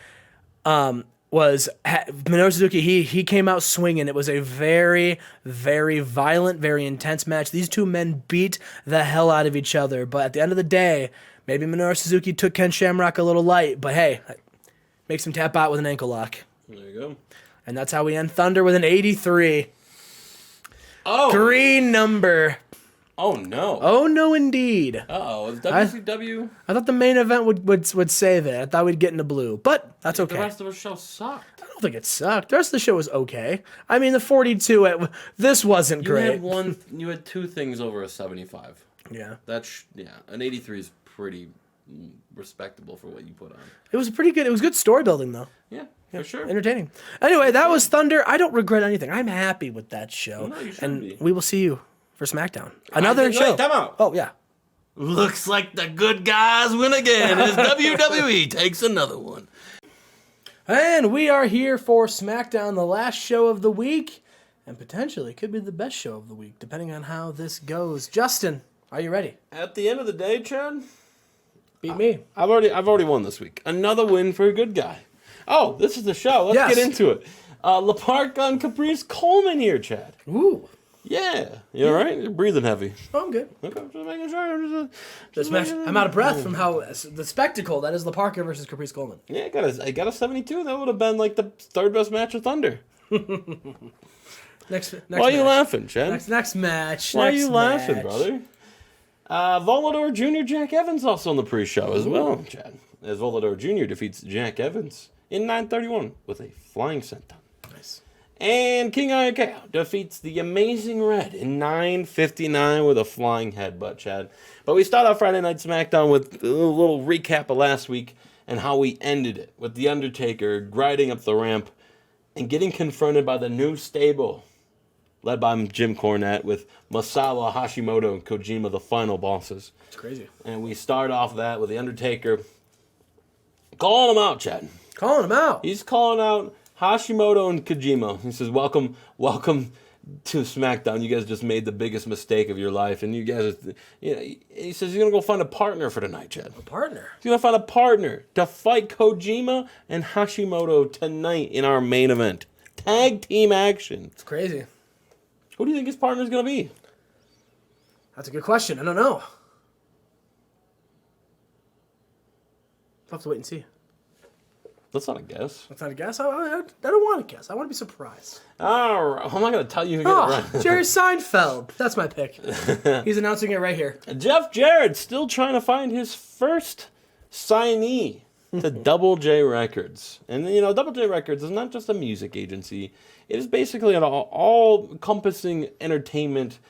he came out swinging. It was a very, very violent, very intense match. These two men beat the hell out of each other. But at the end of the day, maybe Minoru Suzuki took Ken Shamrock a little light. But hey, makes him tap out with an ankle lock. There you go. And that's how we end Thunder with an 83. Oh. Green number. Oh, no. Oh, no, indeed. Uh-oh. Is WCW? I thought the main event would save it. I thought we'd get into blue. But that's okay. The rest of the show sucked. I don't think it sucked. The rest of the show was okay. I mean, the 42, this wasn't great. You had 2 things over a 75. Yeah. An 83 is pretty respectable for what you put on. It was pretty good. It was good story building, though. Yeah. For sure. Entertaining. Anyway, that was Thunder. I don't regret anything. I'm happy with that show. No, you should and be. we will see you for SmackDown. Another show. Time out. Oh, yeah. Looks like the good guys win again as WWE takes another one. And we are here for SmackDown, the last show of the week, and potentially could be the best show of the week, depending on how this goes. Justin, are you ready? At the end of the day, Chad, beat me. I've already won this week. Another win for a good guy. Oh, this is the show. Let's get into it. LaPark on Caprice Coleman here, Chad. Ooh. Yeah. You all right? You're breathing heavy. Oh, I'm good. Okay, just making sure. I'm out of breath from how the spectacle that is LaParca versus Caprice Coleman. Yeah, I got a 72. That would have been like the 3rd best match of Thunder. Next Why are you laughing, Chad? Next match. Why are you laughing, brother? Volador Jr. Jack Evans also on the pre-show as well, Chad. As Volador Jr. defeats Jack Evans in 9:31 with a flying senton. Nice. And King Ayakeo defeats the Amazing Red in 9:59 with a flying headbutt, Chad. But we start off Friday Night SmackDown with a little recap of last week and how we ended it with The Undertaker gliding up the ramp and getting confronted by the new stable led by Jim Cornette with Masala, Hashimoto, and Kojima, the final bosses. It's crazy. And we start off that with The Undertaker calling him out, Chad. Calling him out. He's calling out Hashimoto and Kojima. He says, welcome to SmackDown. You guys just made the biggest mistake of your life. And you guys, he says he's going to go find a partner for tonight, Chad. A partner? He's going to find a partner to fight Kojima and Hashimoto tonight in our main event. Tag team action. It's crazy. Who do you think his partner's going to be? That's a good question. I don't know. We'll have to wait and see. That's not a guess. That's not a guess. I don't want to guess. I want to be surprised. All right. I'm not going to tell you if you get it right. Jerry Seinfeld. That's my pick. He's announcing it right here. Jeff Jarrett still trying to find his first signee to Double J Records. And, Double J Records is not just a music agency. It is basically an all-encompassing entertainment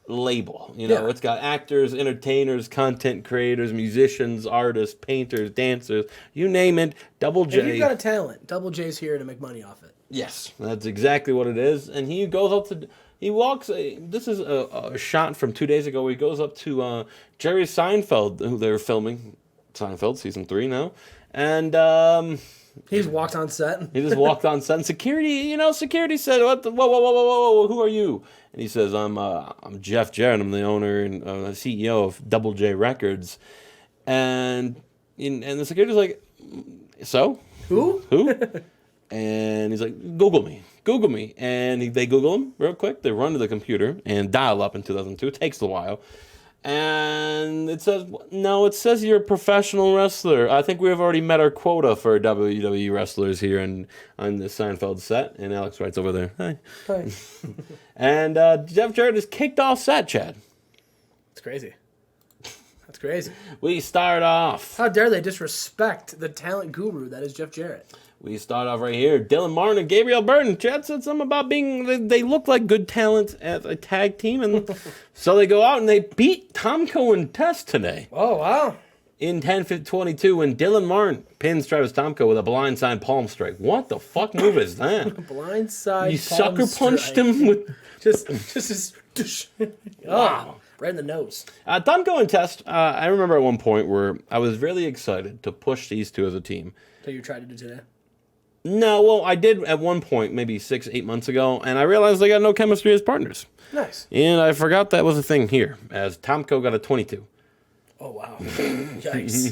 label. It's got actors, entertainers, content creators, musicians, artists, painters, dancers, you name it. Double J. If you've got a talent, Double J's here to make money off it. Yes, that's exactly what it is. And he goes up to, this is a shot from 2 days ago where he goes up to Jerry Seinfeld, who they're filming, Seinfeld, season 3 now. And he just walked on set. He just walked on set. And security said, whoa, who are you? And he says, I'm Jeff Jarrett. I'm the owner and CEO of Double J Records. And the security's like, so? Who? And he's like, Google me. And they Google him real quick. They run to the computer and dial up in 2002. It takes a while. And it says you're a professional wrestler. I think we have already met our quota for WWE wrestlers here on the Seinfeld set. And Alex writes over there, hi. And Jeff Jarrett is kicked off set, Chad. It's crazy. That's crazy. We start off. How dare they disrespect the talent guru that is Jeff Jarrett? We start off right here. Dylan Martin and Gabriel Burton. Chad said something about they look like good talent as a tag team. And so they go out and they beat Tomko and Tess today. Oh, wow. In 10-22 when Dylan Martin pins Travis Tomko with a blindside palm strike. What the fuck move is that? Blindside You sucker punched him with... Just wow. Right in the nose. Tomko and Tess, I remember at one point where I was really excited to push these two as a team. So you tried to do today? No, well, I did at one point, maybe 6-8 months ago, and I realized they got no chemistry as partners. Nice. And I forgot that was a thing here, as Tomko got a 22. Oh, wow. Yikes.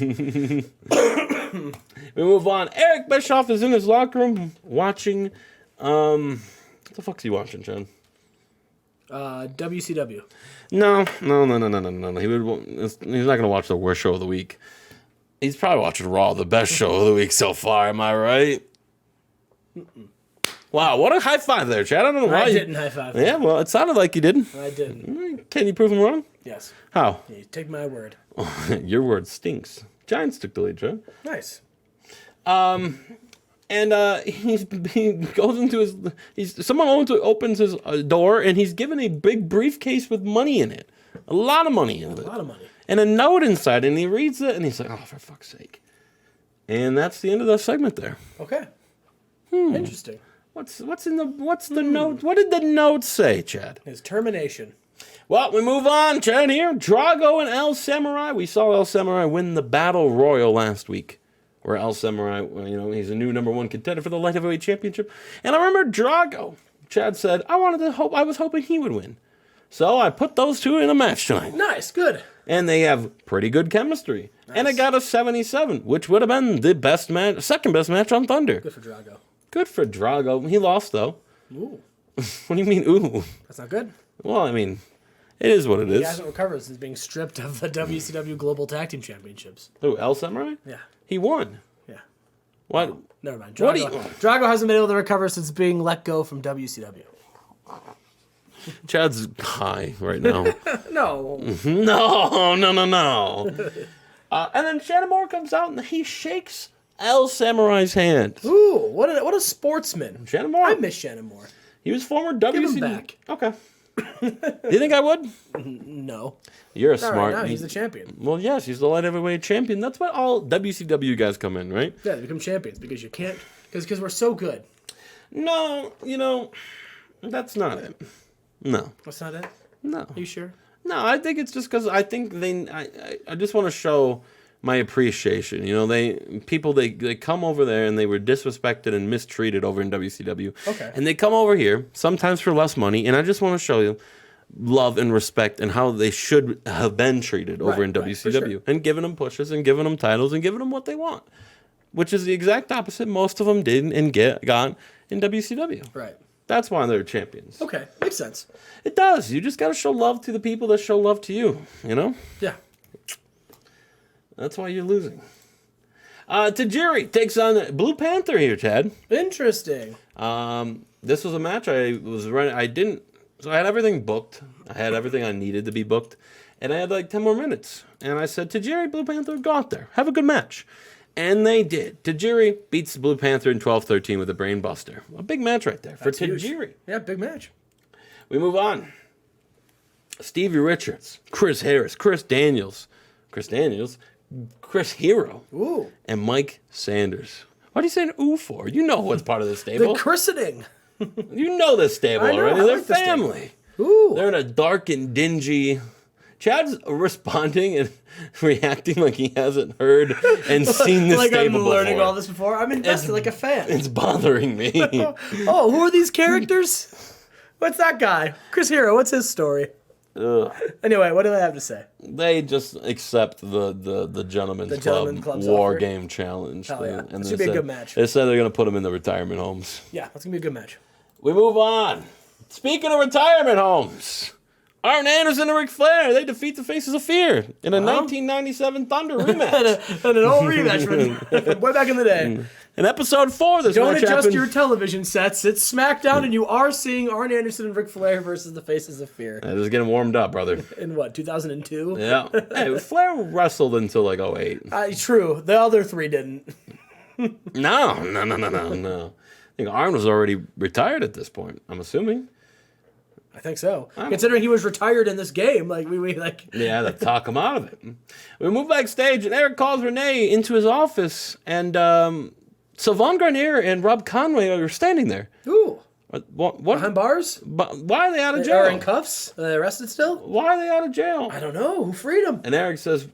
We move on. Eric Bischoff is in his locker room watching, what the fuck's he watching, John? WCW. No. He's not going to watch the worst show of the week. He's probably watching Raw, the best show of the week so far, am I right? Mm-mm. Wow, what a high five there, Chad. I don't know why. I didn't high five. Yeah, well, it sounded like you didn't. I didn't. Can you prove him wrong? Yes. How? Yeah, take my word. Your word stinks. Giants took the lead, Chad. Nice. And he goes into someone opens his door, and he's given a big briefcase with money in it. A lot of money in it. A lot of money. And a note inside, and he reads it, and he's like, oh, for fuck's sake. And that's the end of the segment there. Okay. Interesting. What's the note? What did the note say, Chad? His termination. Well, we move on, Chad, here. Drago and El Samurai. We saw El Samurai win the Battle Royal last week. Where El Samurai, he's a new #1 contender for the Light Heavyweight Championship. And I remember Drago. Chad said, I was hoping he would win. So I put those two in a match tonight. Nice, good. And they have pretty good chemistry. Nice. And it got a 77, which would have been the second best match on Thunder. Good for Drago. Good for Drago. He lost, though. Ooh. What do you mean, ooh? That's not good. Well, I mean, it is what it is. He hasn't recovered since being stripped of the WCW Global Tag Team Championships. Who, El Samurai? Yeah. He won. Yeah. What? Oh, never mind. Drago hasn't been able to recover since being let go from WCW. Chad's high right now. No. No. And then Shannon Moore comes out and he shakes El Samurai's hand. Ooh, what a sportsman. Shannon Moore. I miss Shannon Moore. He was former WCW. Give him back. Okay. Do you think I would? No. You're a smart. Right now, he's the champion. Well, yes, he's the light heavyweight champion. That's what all WCW guys come in, right? Yeah, they become champions because you can't. Because we're so good. No, that's not it. No. That's not it? No. Are you sure? No, I think it's just because I think I just want to show my appreciation. They come over there and they were disrespected and mistreated over in WCW. Okay. And they come over here, sometimes for less money, and I just want to show you love and respect and how they should have been treated over in WCW. Sure. And giving them pushes and giving them titles and giving them what they want. Which is the exact opposite most of them did and got in WCW. Right. That's why they're champions. Okay, makes sense. It does. You just got to show love to the people that show love to you, Yeah. That's why you're losing. Tajiri takes on Blue Panther here, Chad. Interesting. This was a match I was running. So I had everything booked. I had everything I needed to be booked. And I had like 10 more minutes. And I said, Tajiri, Blue Panther, go out there. Have a good match. And they did. Tajiri beats Blue Panther in 12-13 with a brain buster. A big match right there for Tajiri. Huge. Yeah, big match. We move on. Stevie Richards, Chris Harris, Chris Daniels, Chris Hero, Ooh. and Mike Sanders. What are you saying ooh for? You know what's part of this stable. The christening. You know this stable I know, already. I They're like this family. Ooh. They're in a dark and dingy. Chad's responding and reacting like he hasn't heard and seen this like stable I'm learning before. all this before. I'm invested like a fan. It's bothering me. Oh, who are these characters? What's that guy? Chris Hero, what's his story? Ugh. Anyway, what do I have to say? They just accept the Gentleman's Club War offer. Game Challenge. Hell yeah. And This should be a good match. They said they're going to put them in the retirement homes. Yeah, that's going to be a good match. We move on. Speaking of retirement homes, Arn Anderson and Ric Flair, they defeat the Faces of Fear in a 1997 Thunder rematch. and an old rematch from way back in the day. In episode 4, this Don't match adjust happened. your television sets. It's SmackDown, and you are seeing Arn Anderson and Ric Flair versus the Faces of Fear. Just getting warmed up, brother. In what, 2002? Yeah. Hey, Flair wrestled until like 08. True. The other three didn't. No. I think Arn was already retired at this point, I'm assuming. I think so. Considering he was retired in this game, like we like. Yeah, to talk him out of it. We move backstage, and Eric calls Renee into his office, and Sylvain Garnier and Rob Conway are standing there. Ooh. What? Behind bars? Why are they out of They jail? are in cuffs? Are they arrested still? Why are they out of jail? I don't know. Who freed them? And Eric says,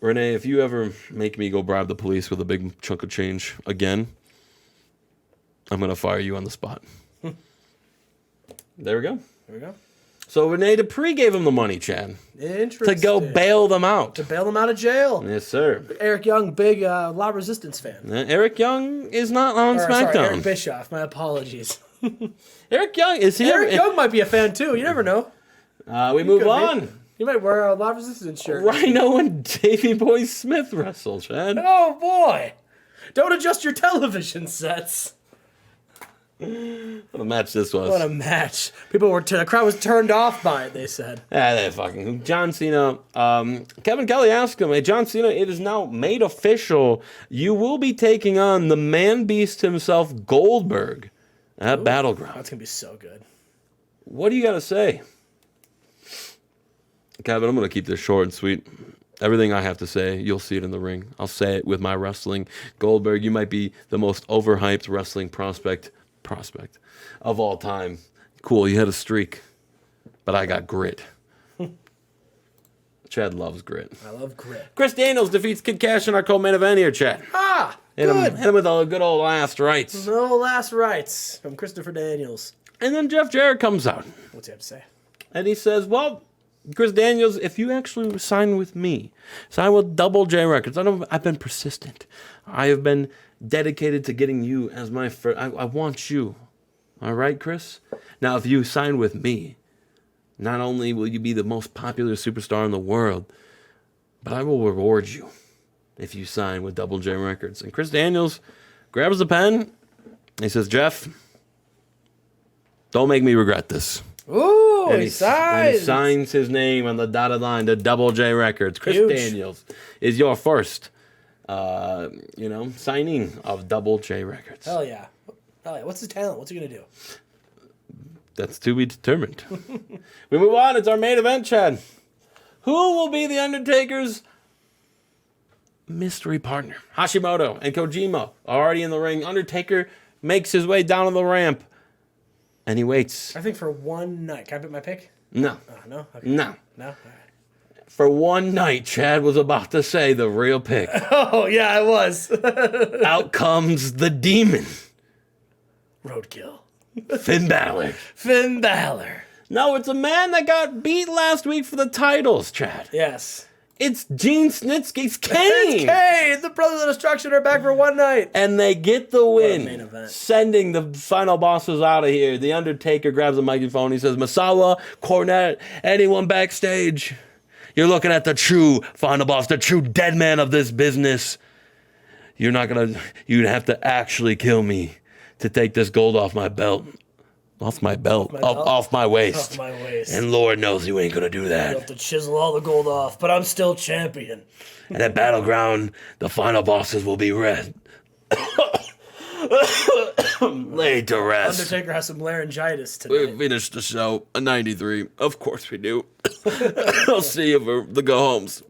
Renee, if you ever make me go bribe the police with a big chunk of change again, I'm going to fire you on the spot. There we go. There we go. So Renee Dupree gave him the money, Chad, Interesting. to go bail them out. To bail them out of jail. Yes, sir. Eric Young, big La Resistance fan. Eric Young is not on SmackDown. Sorry, Eric Bischoff. My apologies. Eric Young, is he? Eric Young might be a fan too. You never know. We move on. Be. You might wear a La Resistance shirt. Rhino and Davey Boy Smith wrestle, Chad. Oh boy! Don't adjust your television sets. What a match this was. What a match! People were the crowd was turned off by it. They said. They fucking John Cena. Kevin Kelly asked him, "Hey, John Cena, it is now made official. You will be taking on the Man Beast himself, Goldberg, at Battleground. That's gonna be so good. What do you got to say, Kevin? I'm gonna keep this short and sweet. Everything I have to say, you'll see it in the ring. I'll say it with my wrestling. Goldberg, you might be the most overhyped wrestling prospect of all time. Cool, you had a streak, but I got grit. Chad loves grit. I love grit. Chris Daniels defeats Kid Cash in our co-main event here, Chad. Good. Hit him with a good old last rights. No last rights from Christopher Daniels. And then Jeff Jarrett comes out. What's he have to say? And he says, well, Chris Daniels, if you actually sign with me, sign with Double J Records. I've been persistent. I have been dedicated to getting you as my first. I want you. All right, Chris? Now, if you sign with me, not only will you be the most popular superstar in the world, but I will reward you if you sign with Double J Records. And Chris Daniels grabs the pen. He says, Jeff, don't make me regret this. Ooh, And he signs. he signs his name on the dotted line to Double J Records. Chris Huge. Daniels is your first, signing of Double J Records. Hell yeah. Hell yeah. What's his talent? What's he gonna do? That's to be determined. We move on. It's our main event, Chad. Who will be the Undertaker's mystery partner? Hashimoto and Kojima are already in the ring. Undertaker makes his way down on the ramp, and he waits. I think for one night. Can I pick my pick? No. No? Okay. No. No? All right. For one night, Chad was about to say the real pick. Oh, yeah, I was. Out comes the demon, Roadkill. Finn Balor. Finn Balor. No, it's a man that got beat last week for the titles, Chad. Yes. It's Gene Snitsky's Kane. It's Kane. The Brothers of Destruction are back for one night. And they get the win, main event. sending the final bosses out of here. The Undertaker grabs a microphone. He says, Masawa, Cornette, anyone backstage, you're looking at the true final boss, the true dead man of this business. you'd have to actually kill me to take this gold off my belt. Off my belt. Off my waist. Off my waist. And Lord knows you ain't gonna do I that. have to chisel all the gold off, but I'm still champion. And at Battleground, the final bosses will be laid to rest. Undertaker has some laryngitis We tonight. finished the show, a 93. Of course we do. I'll see you for the go-homes.